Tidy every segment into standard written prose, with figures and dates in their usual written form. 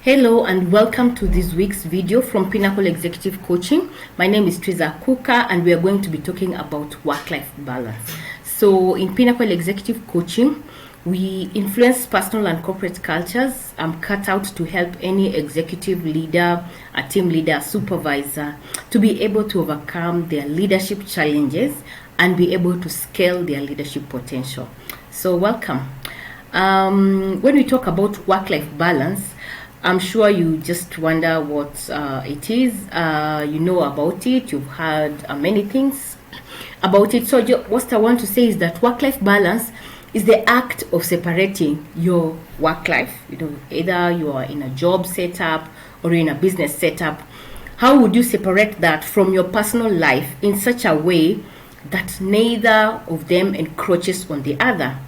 Hello and welcome to this week's video from Pinnacle Executive Coaching. My name is Triza Kuka and we are going to be talking about work-life balance. So in Pinnacle Executive Coaching, we influence personal and corporate cultures. I'm cut out to help any executive leader, a team leader, a supervisor to be able to overcome their leadership challenges and be able to scale their leadership potential. So welcome. When we talk about work-life balance, I'm sure you just wonder what it is. You know about it. You've heard many things about it. So what I want to say is that work-life balance is the act of separating your work life. Either you are in a job setup or in a business setup. How would you separate that from your personal life in such a way that neither of them encroaches on the other?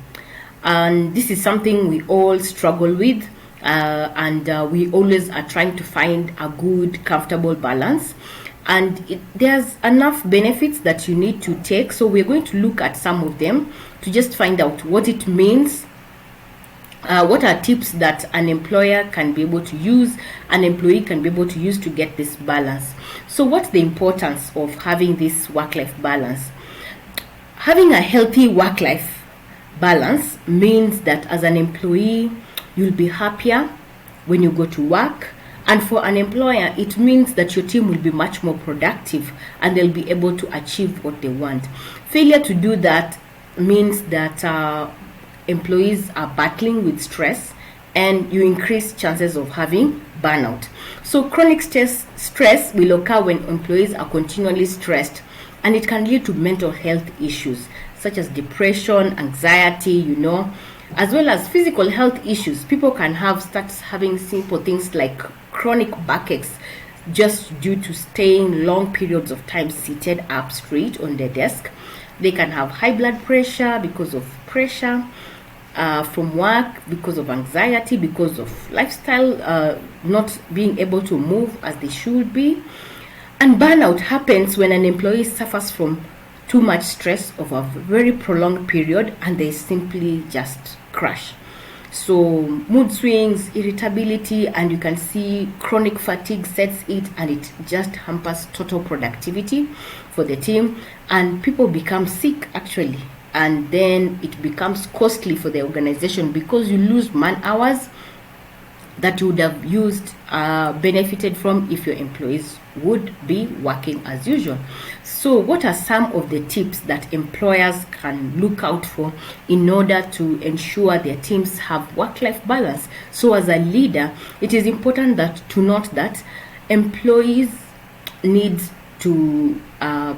And this is something we all struggle with. We always are trying to find a good, comfortable balance. And there's enough benefits that you need to take. So we're going to look at some of them to just find out what it means. What are tips that an employer can be able to use, an employee can be able to use to get this balance. So what's the importance of having this work-life balance? Having a healthy work-life balance means that as an employee, you'll be happier when you go to work. And for an employer, it means that your team will be much more productive and they'll be able to achieve what they want. Failure to do that means that employees are battling with stress and you increase chances of having burnout. So chronic stress will occur when employees are continually stressed, and it can lead to mental health issues such as depression, anxiety, as well as physical health issues. People can start having simple things like chronic backaches just due to staying long periods of time seated up straight on their desk. They can have high blood pressure because of pressure from work, because of anxiety, because of lifestyle, not being able to move as they should be. And burnout happens when an employee suffers from too much stress over a very prolonged period and they simply just crash. So mood swings, irritability, and you can see chronic fatigue sets it, and it just hampers total productivity for the team, and people become sick actually, and then it becomes costly for the organization because you lose man hours that you would have used benefited from if your employees would be working as usual. So what are some of the tips that employers can look out for in order to ensure their teams have work-life balance? So as a leader, it is important to note that employees need to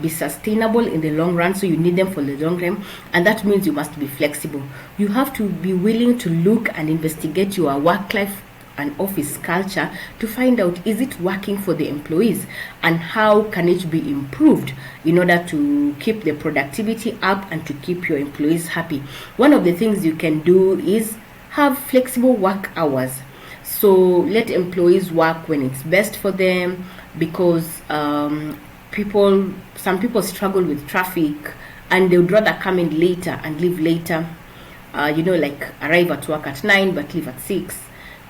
be sustainable in the long run. So you need them for the long run, and that means you must be flexible. You have to be willing to look and investigate your work-life and office culture to find out, is it working for the employees and how can it be improved in order to keep the productivity up and to keep your employees happy. One of the things you can do is have flexible work hours. So let employees work when it's best for them, because some people struggle with traffic and they would rather come in later and leave later, like arrive at work at 9 but leave at 6,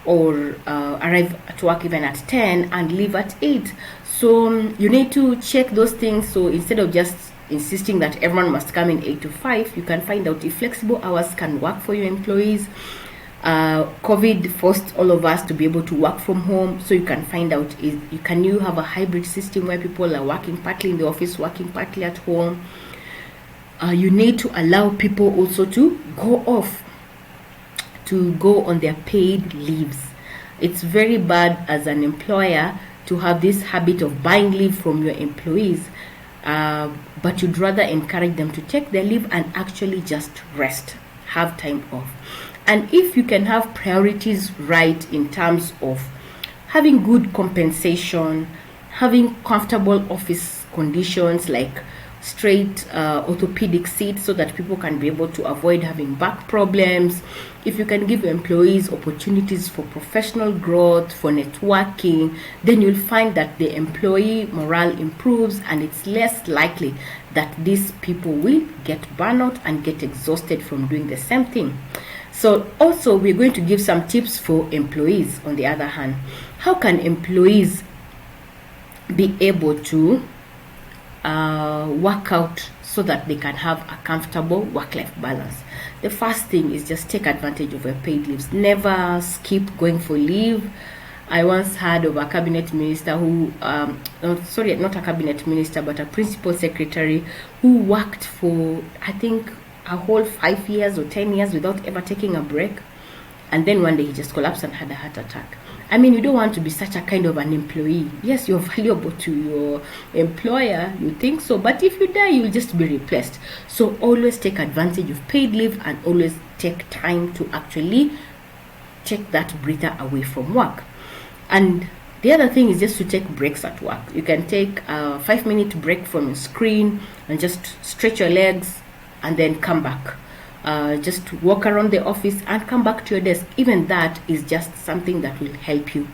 or arrive at work even at 10 and leave at 8. So you need to check those things. So instead of just insisting that everyone must come in 8 to 5, you can find out if flexible hours can work for your employees. COVID forced all of us to be able to work from home, so you can find out, can you have a hybrid system where people are working partly in the office, working partly at home. You need to allow people also to go on their paid leaves. It's very bad as an employer to have this habit of buying leave from your employees, but you'd rather encourage them to take their leave and actually just rest, have time off. And if you can have priorities right in terms of having good compensation, having comfortable office conditions like straight orthopedic seats so that people can be able to avoid having back problems, if you can give employees opportunities for professional growth, for networking, then you'll find that the employee morale improves and it's less likely that these people will get burnout and get exhausted from doing the same thing. So also we're going to give some tips for employees. On the other hand, how can employees be able to work out so that they can have a comfortable work-life balance? The first thing is just take advantage of your paid leaves. Never skip going for leave. I once heard of a cabinet minister who, not a cabinet minister, but a principal secretary who worked for, I think, a whole 5 years or 10 years without ever taking a break. And then one day he just collapsed and had a heart attack. I mean, you don't want to be such a kind of an employee. Yes, you're valuable to your employer, you think so, but if you die, you'll just be replaced. So always take advantage of paid leave and always take time to actually take that breather away from work. And the other thing is just to take breaks at work. You can take a 5-minute break from your screen and just stretch your legs and then come back. Just walk around the office and come back to your desk. Even that is just something that will help you.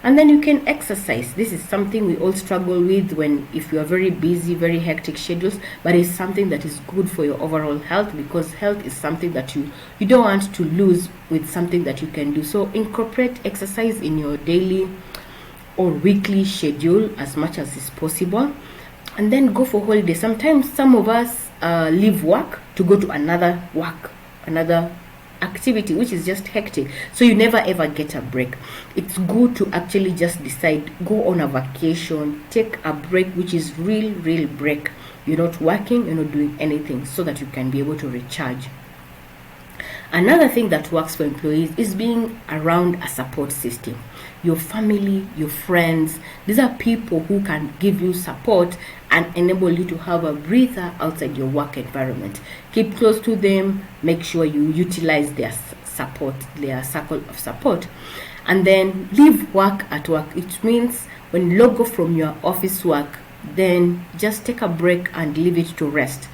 And then you can exercise. This is something we all struggle with if you are very busy, very hectic schedules, but it's something that is good for your overall health, because health is something that you don't want to lose with something that you can do. So incorporate exercise in your daily or weekly schedule as much as is possible. And then go for holiday. Sometimes some of us leave work to go to another activity, which is just hectic, so you never ever get a break. It's good to actually just decide, go on a vacation, take a break, which is real break. You're not working, you're not doing anything, so that you can be able to recharge. Another thing that works for employees is being around a support system. Your family, your friends, these are people who can give you support and enable you to have a breather outside your work environment. Keep close to them, make sure you utilize their support, their circle of support. And then leave work at work. It means when you log off from your office work, then just take a break and leave it to rest.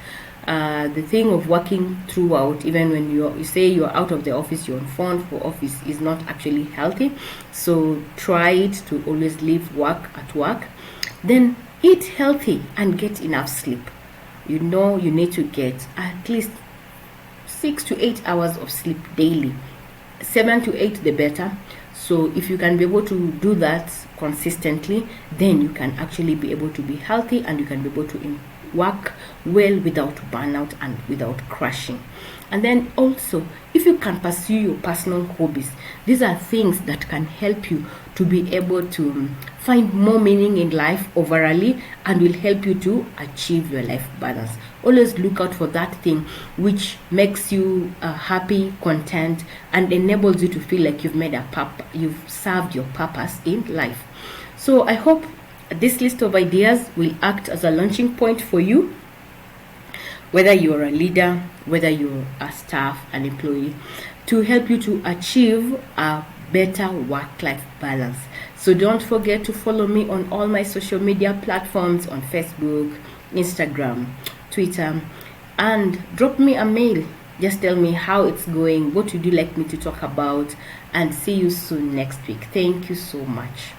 The thing of working throughout, even when you say you're out of the office, you're on phone for office, is not actually healthy. So try it to always leave work at work. Then eat healthy and get enough sleep. You need to get at least 6 to 8 hours of sleep daily. 7 to 8 the better. So if you can be able to do that consistently, then you can actually be able to be healthy and you can be able to work well without burnout and without crashing. And then also, if you can pursue your personal hobbies, these are things that can help you to be able to find more meaning in life overall and will help you to achieve your life balance. Always look out for that thing which makes you happy, content, and enables you to feel like you've served your purpose in life. So I hope this list of ideas will act as a launching point for you, whether you're a leader, whether you're a staff, an employee, to help you to achieve a better work-life balance. So don't forget to follow me on all my social media platforms, on Facebook, Instagram, Twitter, and drop me a mail. Just tell me how it's going, what would you like me to talk about, and see you soon next week. Thank you so much.